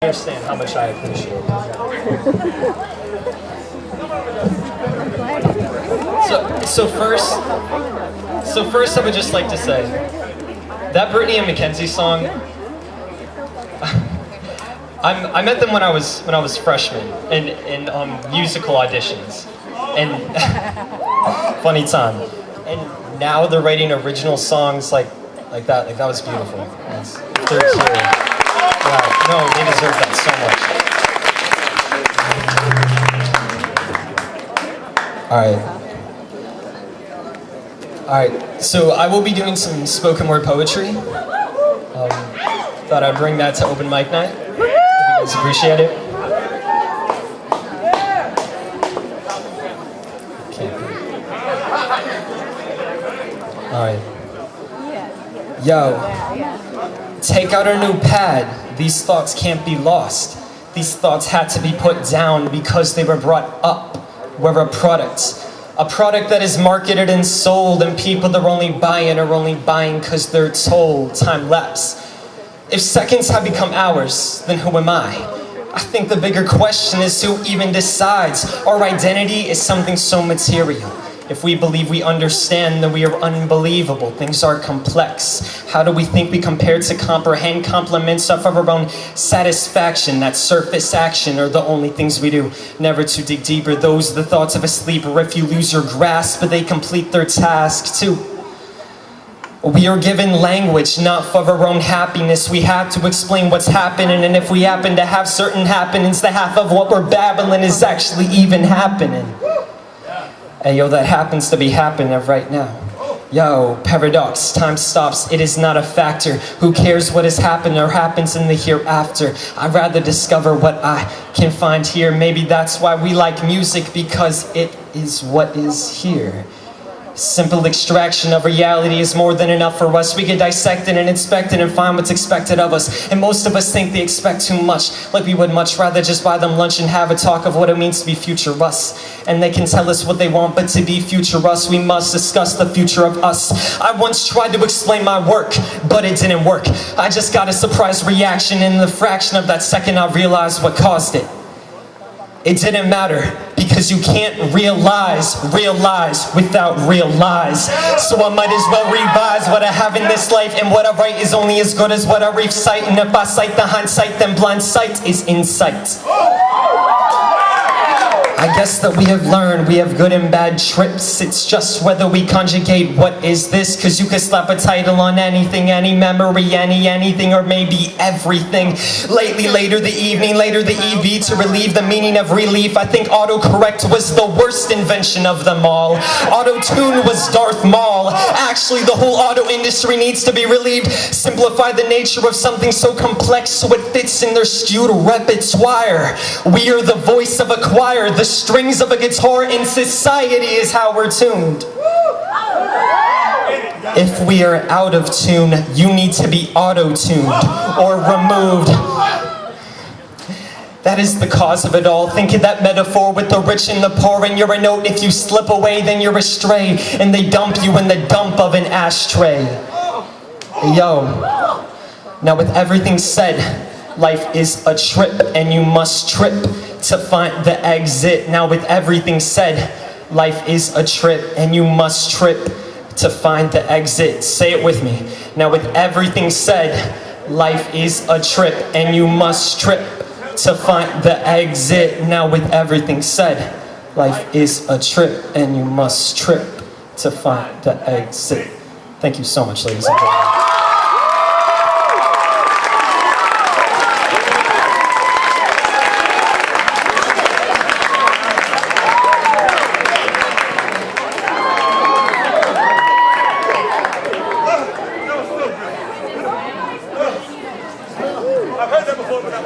understand how much I appreciate it. So first I would just like to say, that Brittany and Mackenzie song, I met them when I was freshman in musical auditions, and funny time. And now they're writing original songs like that. Like that was beautiful. They're here. Wow, no, they deserve that so much. All right. So I will be doing some spoken word poetry. Thought I'd bring that to open mic night. Hope you guys appreciate it. All right. Yo, take out a new pad. These thoughts can't be lost. These thoughts had to be put down because they were brought up. We're a product that is marketed and sold, and people are only buying because they're told. Time lapse. If seconds have become hours, then who am I? I think the bigger question is who even decides. Our identity is something so material. If we believe we understand, then we are unbelievable. Things are complex. How do we think we compare to comprehend compliments of our own satisfaction? That surface action are the only things we do. Never to dig deeper. Those are the thoughts of a sleeper. If you lose your grasp, but they complete their task too. We are given language, not for our own happiness. We have to explain what's happening, and if we happen to have certain happenings, the half of what we're babbling is actually even happening. Hey, yo, that happens to be happening right now. Yo, paradox, time stops, it is not a factor. Who cares what has happened or happens in the hereafter? I'd rather discover what I can find here. Maybe that's why we like music, because it is what is here. Simple extraction of reality is more than enough for us. We can dissect it and inspect it and find what's expected of us. And most of us think they expect too much. Like we would much rather just buy them lunch and have a talk of what it means to be future us. And they can tell us what they want, but to be future us, we must discuss the future of us. I once tried to explain my work, but it didn't work. I just got a surprise reaction. In the fraction of that second, I realized what caused it. It didn't matter, because you can't realize without real lies. So I might as well revise what I have in this life, and what I write is only as good as what I recite. And if I cite the hindsight, then blind sight is insight. I guess that we have learned we have good and bad trips. It's just whether we conjugate what is this, cause you could slap a title on anything, any memory, anything, or maybe everything. Lately, later the evening, later the EV to relieve the meaning of relief. I think autocorrect was the worst invention of them all. Auto-tune was Darth Maul. Actually, the whole auto industry needs to be relieved. Simplify the nature of something so complex so it fits in their skewed repertoire. We are the voice of a choir. The strings of a guitar in society is how we're tuned. If we are out of tune, you need to be auto-tuned or removed. That is the cause of it all. Think of that metaphor with the rich and the poor, and you're a note. If you slip away, then you're astray, and they dump you in the dump of an ashtray. Yo, now with everything said, life is a trip, and you must trip to find the exit. Now with everything said, life is a trip, and you must trip to find the exit. Say it with me. Now with everything said, life is a trip, and you must trip to find the exit. Now with everything said, life is a trip, and you must trip to find the exit. Thank you so much, ladies and gentlemen. I've heard that before, but I'm